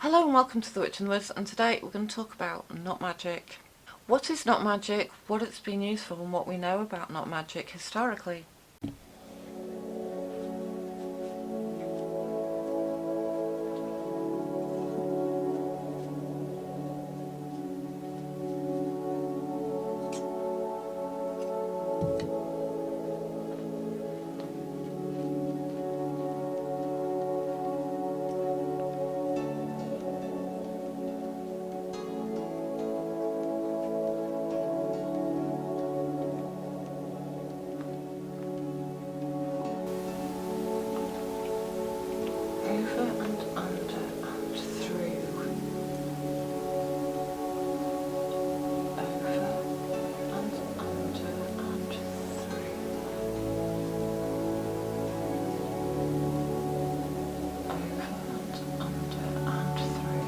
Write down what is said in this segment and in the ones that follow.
Hello and welcome to The Witch and the Wizard, and today we're going to talk about not magic. What is not magic, what it's been used for, and what we know about not magic historically. Over and under and through. Over and under and through. Over and under and through.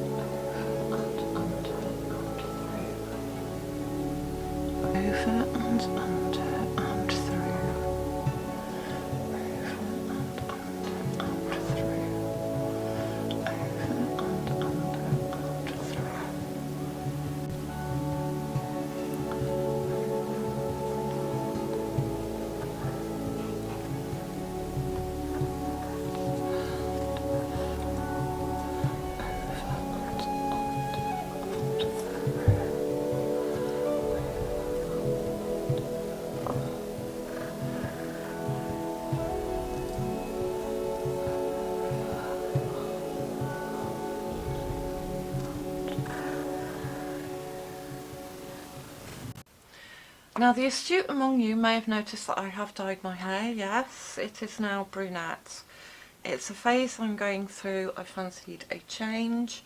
Over and under and through. Over and under and through. Now, the astute among you may have noticed that I have dyed my hair. Yes, it is now brunette. It's a phase I'm going through. I fancied a change.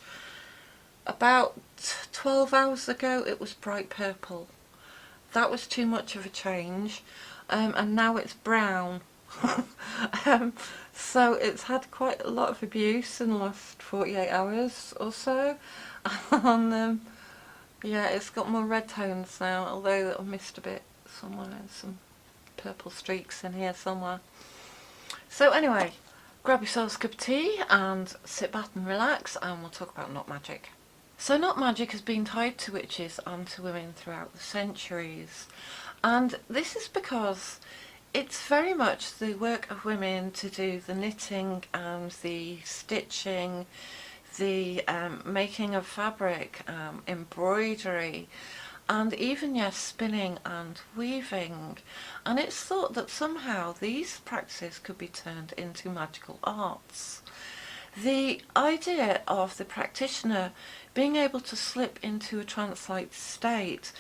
About 12 hours ago it was bright purple. That was too much of a change, and now it's brown. So it's had quite a lot of abuse in the last 48 hours or so. And yeah, it's got more red tones now, although I missed a bit somewhere. There's some purple streaks in here somewhere. So anyway, grab yourselves a cup of tea and sit back and relax, and we'll talk about not magic. So not magic has been tied to witches and to women throughout the centuries. And this is because it's very much the work of women to do the knitting and the stitching, the making of fabric, embroidery, and even, yes, spinning and weaving. And it's thought that somehow these practices could be turned into magical arts. The idea of the practitioner being able to slip into a trance-like state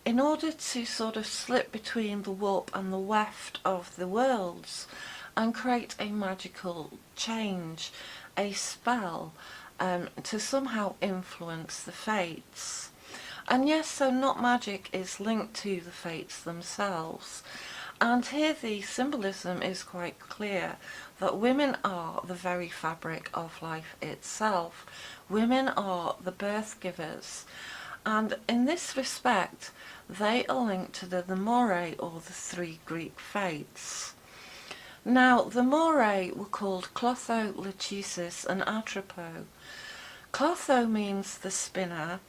in order to sort of slip between the warp and the weft of the worlds and create a magical change, a spell, to somehow influence the fates. And yes, so not magic is linked to the fates themselves. And here the symbolism is quite clear, that women are the very fabric of life itself. Women are the birth givers. And in this respect, they are linked to the Moirai, or the three Greek fates. Now, the Moirai were called Clotho, Lachesis and Atropo. Clotho means the spinner,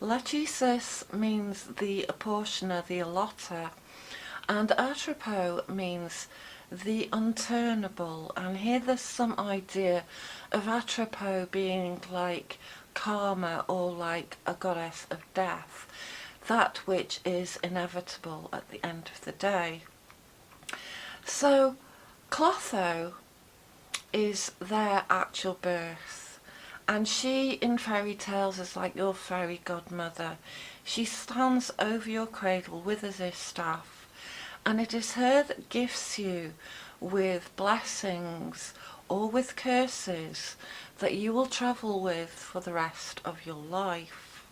Lachesis means the apportioner, the allotter, and Atropo means the unturnable. And here there's some idea of Atropo being like karma, or like a goddess of death, that which is inevitable at the end of the day. So Clotho is their actual birth, and she in fairy tales is like your fairy godmother. She stands over your cradle with a distaff, and it is her that gifts you with blessings or with curses that you will travel with for the rest of your life.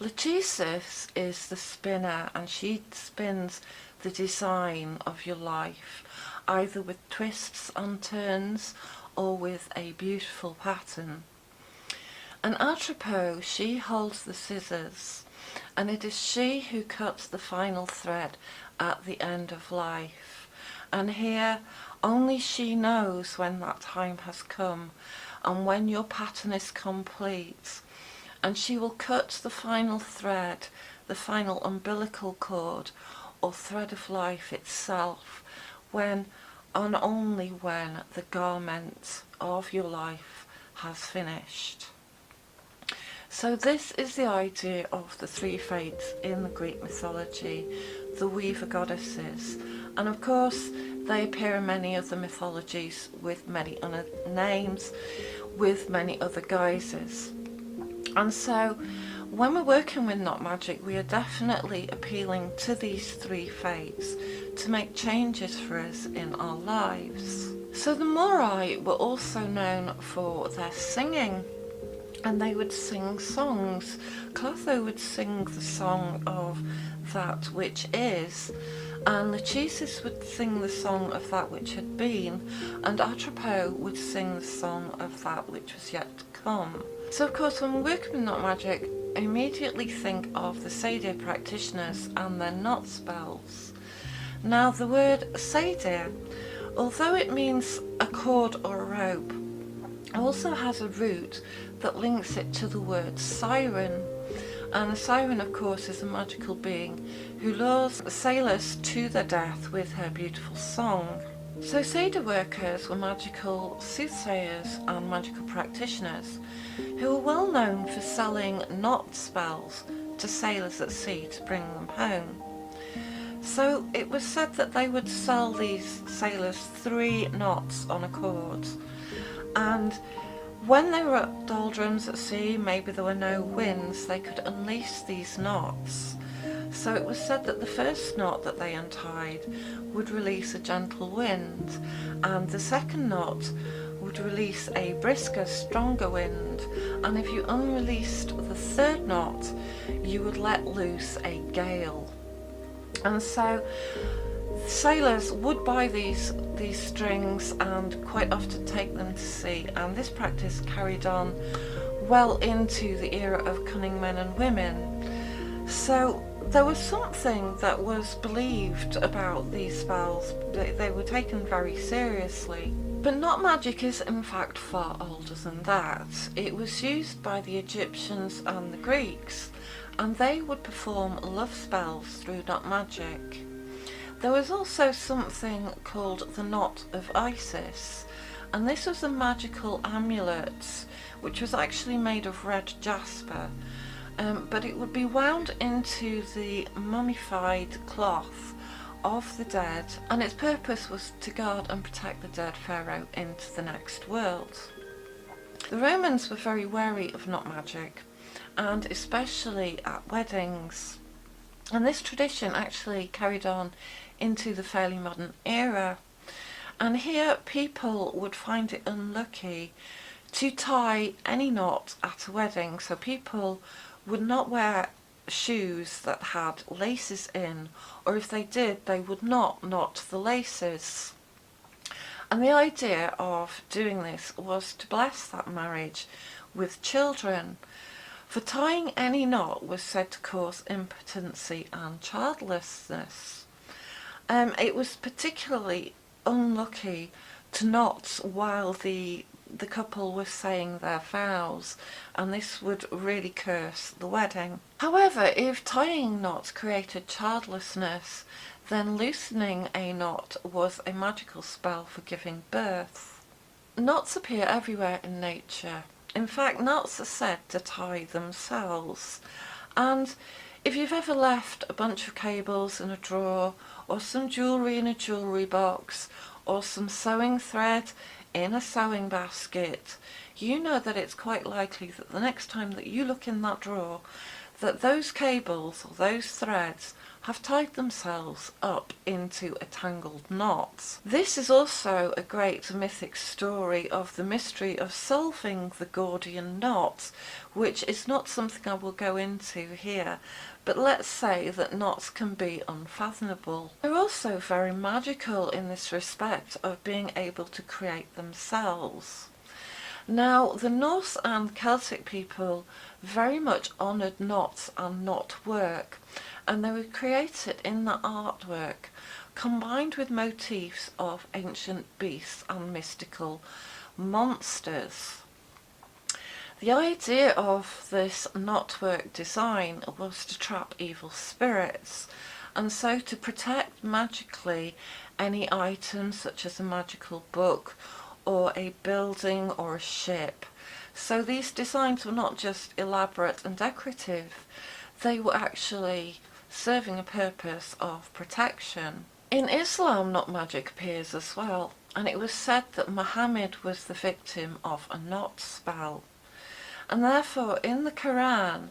Lachesis is the spinner, and she spins the design of your life, either with twists and turns or with a beautiful pattern. And Atropo, she holds the scissors, and it is she who cuts the final thread at the end of life. And here Only she knows when that time has come and when your pattern is complete, and she will cut the final thread, the final umbilical cord or thread of life itself, when and only when the garment of your life has finished. So this is the idea of the three fates in the Greek mythology, the weaver goddesses. And of course they appear in many other mythologies with many other names, with many other guises. And so when we're working with knot magic, we are definitely appealing to these three fates to make changes for us in our lives. So the Moirai were also known for their singing, and they would sing songs. Clotho would sing the song of that which is, and Lachesis would sing the song of that which had been, and Atropos would sing the song of that which was yet to come. So of course when we're working with knot magic, I immediately think of the Seidr practitioners and their knot spells. Now the word Seidr, although it means a cord or a rope, also has a root that links it to the word siren. And a siren, of course, is a magical being who lures sailors to their death with her beautiful song. So Seidr workers were magical soothsayers and magical practitioners who were well known for selling knot spells to sailors at sea to bring them home. So it was said that they would sell these sailors 3 knots on a cord, and when they were at doldrums at sea, maybe there were no winds, they could unleash these knots. So it was said that the first knot that they untied would release a gentle wind, and the second knot would release a brisker, stronger wind, and if you unreleased the third knot, you would let loose a gale. And so sailors would buy these strings and quite often take them to sea, and this practice carried on well into the era of cunning men and women. So there was something that was believed about these spells. They were taken very seriously. But knot magic is in fact far older than that. It was used by the Egyptians and the Greeks, and they would perform love spells through knot magic. There was also something called the Knot of Isis, and this was a magical amulet which was actually made of red jasper, but it would be wound into the mummified cloth of the dead, and its purpose was to guard and protect the dead pharaoh into the next world. The Romans were very wary of knot magic, and especially at weddings, and this tradition actually carried on into the fairly modern era. And here people would find it unlucky to tie any knot at a wedding, so people would not wear shoes that had laces in, or if they did, they would not knot the laces. And the idea of doing this was to bless that marriage with children, for tying any knot was said to cause impotency and childlessness. It was particularly unlucky to knot while the couple was saying their vows, and this would really curse the wedding. However, if tying knots created childlessness, then loosening a knot was a magical spell for giving birth. Knots appear everywhere in nature. In fact, knots are said to tie themselves, and if you've ever left a bunch of cables in a drawer, or some jewellery in a jewellery box, or some sewing thread in a sewing basket, you know that it's quite likely that the next time that you look in that drawer, that those cables or those threads have tied themselves up into a tangled knot. This is also a great mythic story of the mystery of solving the Gordian knot, which is not something I will go into here, but let's say that knots can be unfathomable. They're also very magical in this respect of being able to create themselves. Now, the Norse and Celtic people very much honoured knots and knot work, and they would create it in the artwork combined with motifs of ancient beasts and mystical monsters. The idea of this knotwork design was to trap evil spirits, and so to protect magically any item such as a magical book or a building or a ship. So these designs were not just elaborate and decorative, they were actually serving a purpose of protection. In Islam, knot magic appears as well, and it was said that Muhammad was the victim of a knot spell. And therefore, in the Quran,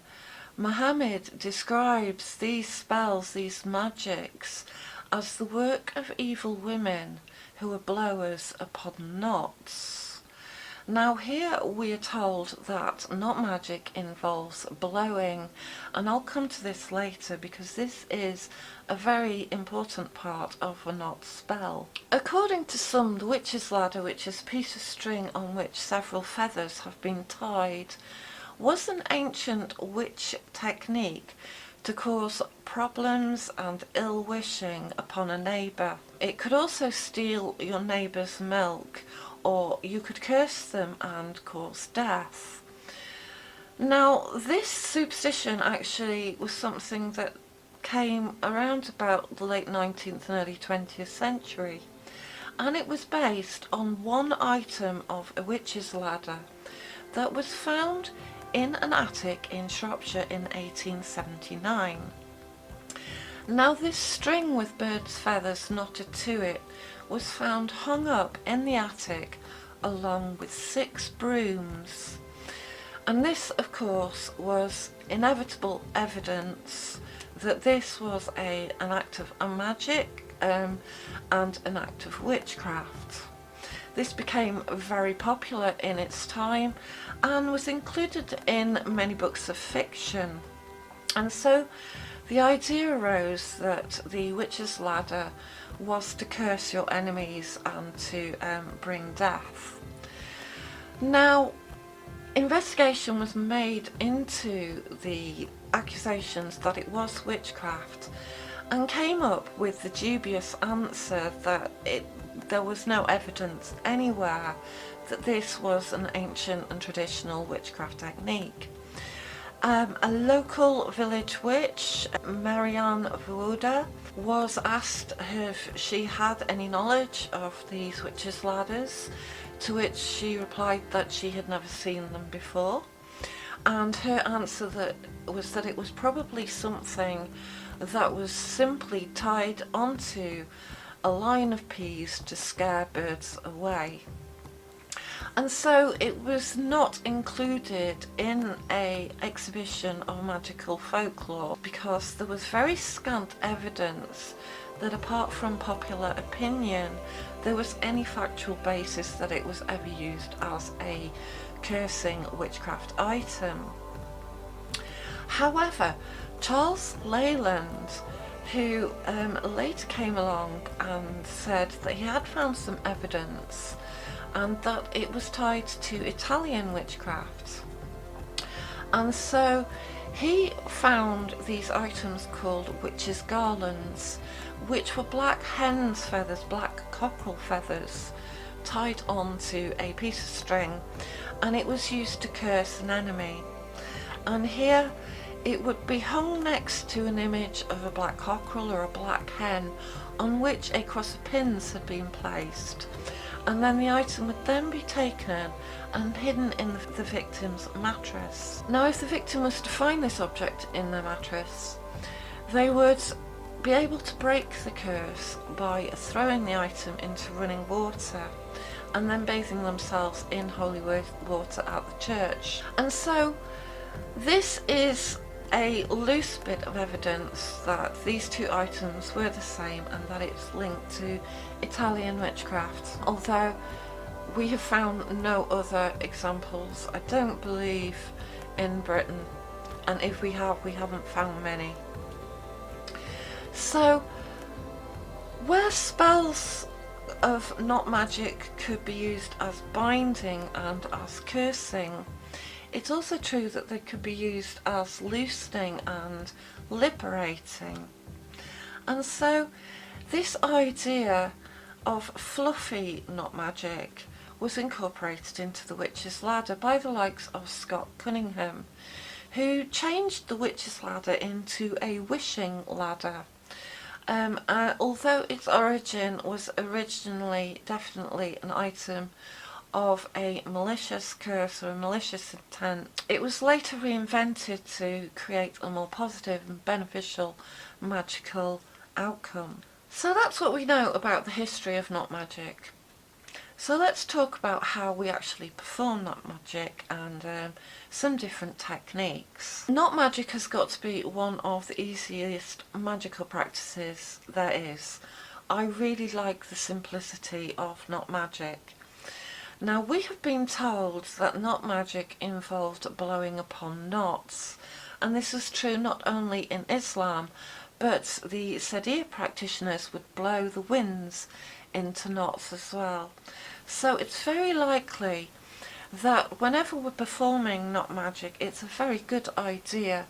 Muhammad describes these spells, these magics, as the work of evil women who are blowers upon knots. Now here we are told that knot magic involves blowing, and I'll come to this later because this is a very important part of a knot spell. According to some, the witch's ladder, which is a piece of string on which several feathers have been tied, was an ancient witch technique to cause problems and ill-wishing upon a neighbour. It could also steal your neighbour's milk, or you could curse them and cause death. Now, this superstition actually was something that came around about the late 19th and early 20th century, and it was based on one item of a witch's ladder that was found in an attic in Shropshire in 1879. Now, this string with bird's feathers knotted to it was found hung up in the attic along with 6 brooms, and this of course was inevitable evidence that this was an act of magic and an act of witchcraft. This became very popular in its time and was included in many books of fiction, and so the idea arose that the witch's ladder was to curse your enemies and to bring death. Now, investigation was made into the accusations that it was witchcraft and came up with the dubious answer that there was no evidence anywhere that this was an ancient and traditional witchcraft technique. A local village witch, Marianne Vuoda, was asked if she had any knowledge of these witches' ladders, to which she replied that she had never seen them before, and her answer was that it was probably something that was simply tied onto a line of peas to scare birds away. And so it was not included in an exhibition of magical folklore because there was very scant evidence that, apart from popular opinion, there was any factual basis that it was ever used as a cursing witchcraft item. However, Charles Leyland, who later came along and said that he had found some evidence and that it was tied to Italian witchcraft. And so he found these items called witches' garlands, which were black hen's feathers, black cockerel feathers, tied onto a piece of string, and it was used to curse an enemy. And here it would be hung next to an image of a black cockerel or a black hen on which a cross of pins had been placed. And then the item would then be taken and hidden in the victim's mattress. Now, if the victim was to find this object in their mattress, they would be able to break the curse by throwing the item into running water and then bathing themselves in holy water at the church. And so this is a loose bit of evidence that these two items were the same and that it's linked to Italian witchcraft, although we have found no other examples, I don't believe, in Britain, and if we have, we haven't found many. So where spells of knot magic could be used as binding and as cursing, it's also true that they could be used as loosening and liberating. And so This idea of fluffy knot magic was incorporated into the Witch's Ladder by the likes of Scott Cunningham, who changed the Witch's Ladder into a wishing ladder. Although its origin was originally definitely an item of a malicious curse or a malicious intent, it was later reinvented to create a more positive and beneficial magical outcome. So that's what we know about the history of knot magic. So let's talk about how we actually perform knot magic and some different techniques. Knot magic has got to be one of the easiest magical practices there is. I really like the simplicity of knot magic. Now, we have been told that knot magic involved blowing upon knots, and this is true not only in Islam, but the Seidr practitioners would blow the winds into knots as well. So it's very likely that whenever we're performing knot magic, it's a very good idea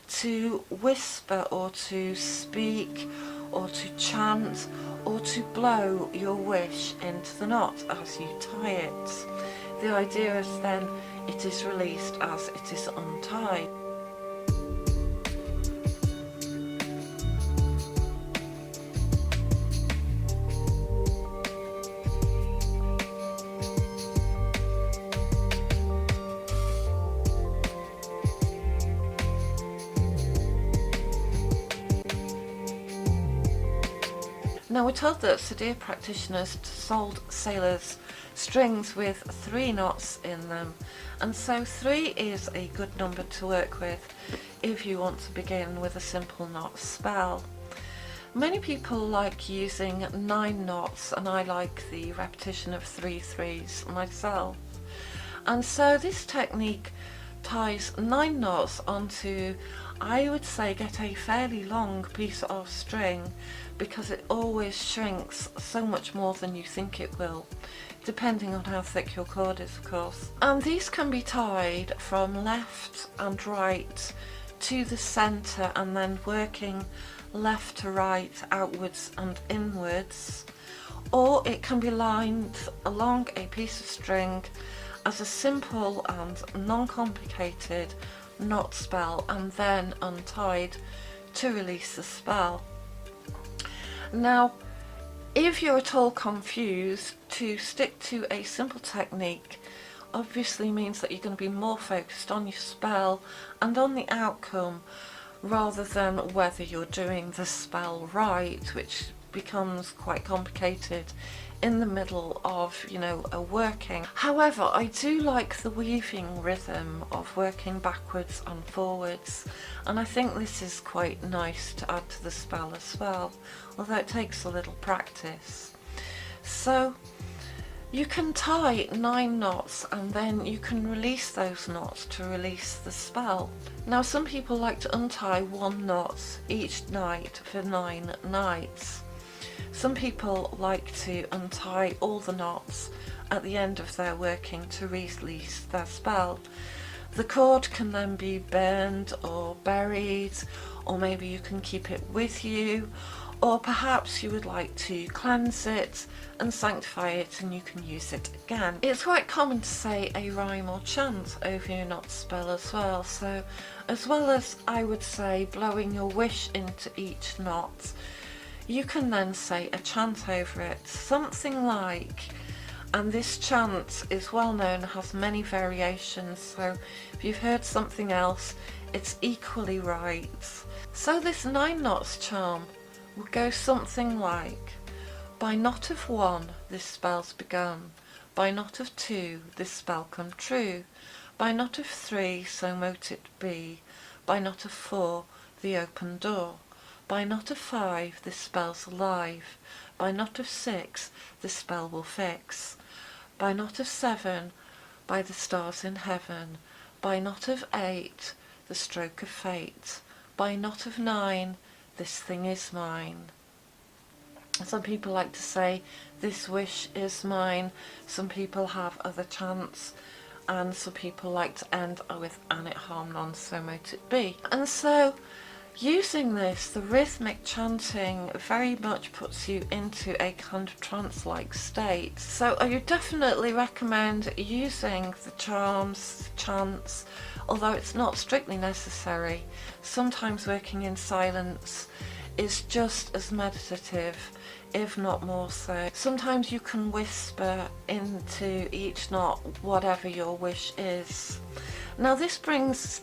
to whisper or to speak or to chant or to blow your wish into the knot as you tie it. The idea is then it is released as it is untied. Now, we're told that Seidr practitioners sold sailors strings with 3 knots in them, and so 3 is a good number to work with if you want to begin with a simple knot spell. Many people like using 9 knots, and I like the repetition of 3 threes myself. And so this technique ties 9 knots onto, I would say, get a fairly long piece of string, because it always shrinks so much more than you think it will, depending on how thick your cord is, of course. And these can be tied from left and right to the centre, and then working left to right, outwards and inwards, or it can be lined along a piece of string as a simple and non-complicated knot spell, and then untied to release the spell. Now, if you're at all confused, to stick to a simple technique obviously means that you're going to be more focused on your spell and on the outcome, rather than whether you're doing the spell right, which becomes quite complicated in the middle of, you know, a working. However, I do like the weaving rhythm of working backwards and forwards, and I think this is quite nice to add to the spell as well, although it takes a little practice. So you can tie 9 knots and then you can release those knots to release the spell. Now, some people like to untie 1 knot each night for 9 nights. Some people like to untie all the knots at the end of their working to release their spell. The cord can then be burned or buried, or maybe you can keep it with you, or perhaps you would like to cleanse it and sanctify it and you can use it again. It's quite common to say a rhyme or chant over your knot spell as well, so as well as, I would say, blowing your wish into each knot, you can then say a chant over it, something like, and this chant is well known, has many variations, so if you've heard something else, it's equally right. So this 9 knots charm would go something like, by knot of 1 this spell's begun, by knot of 2 this spell come true, by knot of 3 so mote it be, by knot of 4 the open door, by knot of 5 this spell's alive, by knot of 6 this spell will fix, by knot of 7 by the stars in heaven, by knot of 8 the stroke of fate, by knot of 9 this thing is mine. Some people like to say this wish is mine, some people have other chants, and some people like to end with an it harm none so mote it be. And so Using this, the rhythmic chanting very much puts you into a kind of trance-like state. So I would definitely recommend using the charms, chants, although it's not strictly necessary. Sometimes working in silence is just as meditative, if not more so. Sometimes you can whisper into each knot whatever your wish is. Now this brings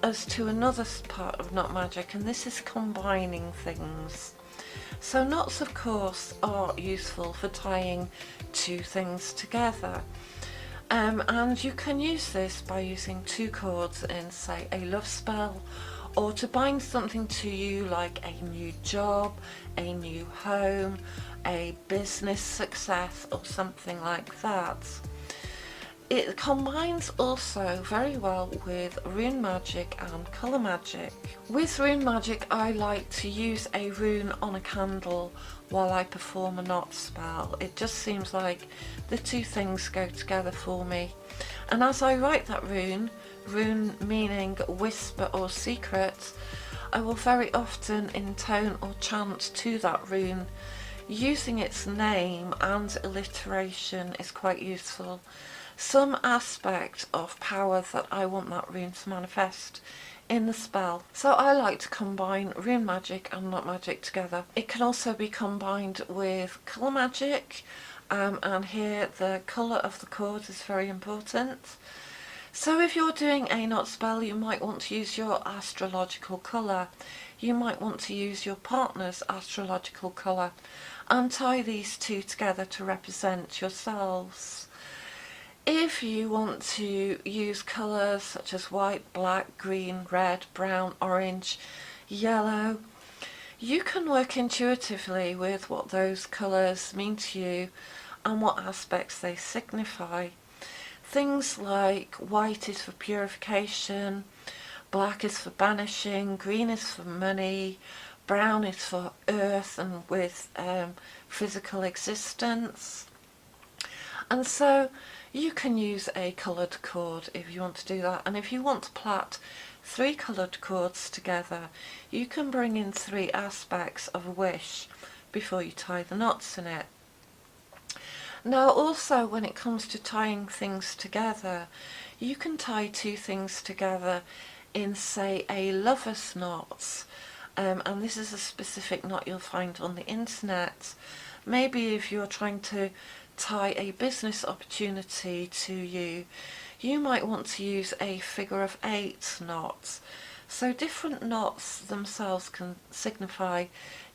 us to another part of knot magic, and this is combining things. So knots, of course, are useful for tying two things together, and you can use this by using two cords in, say, a love spell, or to bind something to you like a new job, a new home, a business success, or something like that. It combines also very well with Rune Magick and Colour Magick. With Rune Magick, I like to use a rune on a candle while I perform a knot spell. It just seems like the two things go together for me. And as I write that rune meaning whisper or secret, I will very often intone or chant to that rune. Using its name and alliteration is quite useful. Some aspect of power that I want that rune to manifest in the spell. So I like to combine Rune Magick and Knot Magick together. It can also be combined with Colour Magick, and here the colour of the cord is very important. So if you're doing a knot spell, you might want to use your astrological colour. You might want to use your partner's astrological colour and tie these two together to represent yourselves. If you want to use colours such as white, black, green, red, brown, orange, yellow, you can work intuitively with what those colours mean to you and what aspects they signify. Things like white is for purification, black is for banishing, green is for money, brown is for earth and with physical existence. And so you can use a coloured cord if you want to do that, and if you want to plait 3 coloured cords together, you can bring in 3 aspects of a wish before you tie the knots in it. Now also, when it comes to tying things together, you can tie 2 things together in, say, a lover's knot, and this is a specific knot you'll find on the internet. Maybe if you're trying to tie a business opportunity to you, you might want to use a figure of 8 knot. So different knots themselves can signify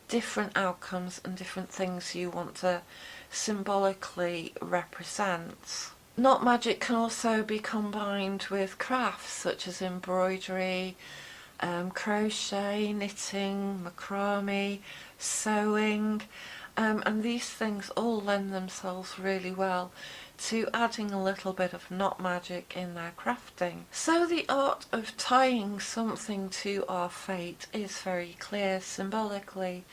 different outcomes and different things you want to symbolically represent. Knot magic can also be combined with crafts such as embroidery, crochet, knitting, macrame, sewing, and these things all lend themselves really well to adding a little bit of knot magic in their crafting. So the art of tying something to our fate is very clear symbolically.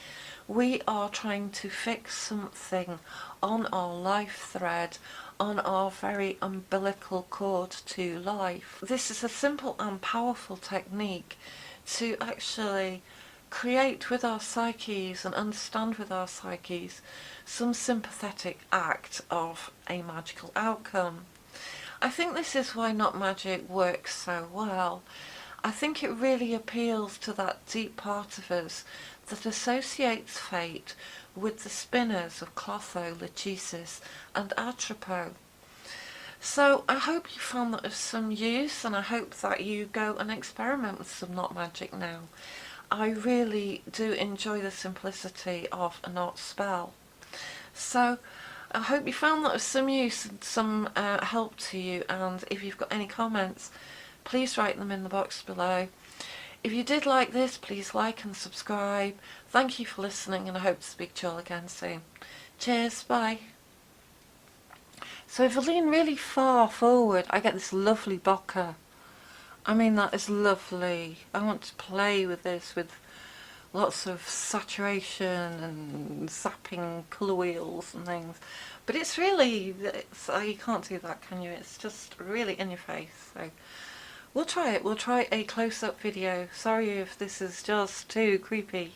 We are trying to fix something on our life thread, on our very umbilical cord to life. This is a simple and powerful technique to actually create with our psyches and understand with our psyches some sympathetic act of a magical outcome. I think this is why knot magic works so well. I think it really appeals to that deep part of us that associates fate with the spinners of Clotho, Lachesis and Atropos. So I hope you found that of some use, and I hope that you go and experiment with some knot magic now. I really do enjoy the simplicity of a knot spell. So I hope you found that of some use and some help to you, and if you've got any comments, please write them in the box below. If you did like this, please like and subscribe. Thank you for listening, and I hope to speak to you all again soon. Cheers, bye. So if I lean really far forward, I get this lovely bokeh. I mean, that is lovely. I want to play with this with lots of saturation and zapping colour wheels and things. But it's really, you can't do that, can you? It's just really in your face. So We'll try it. We'll try a close-up video. Sorry if this is just too creepy.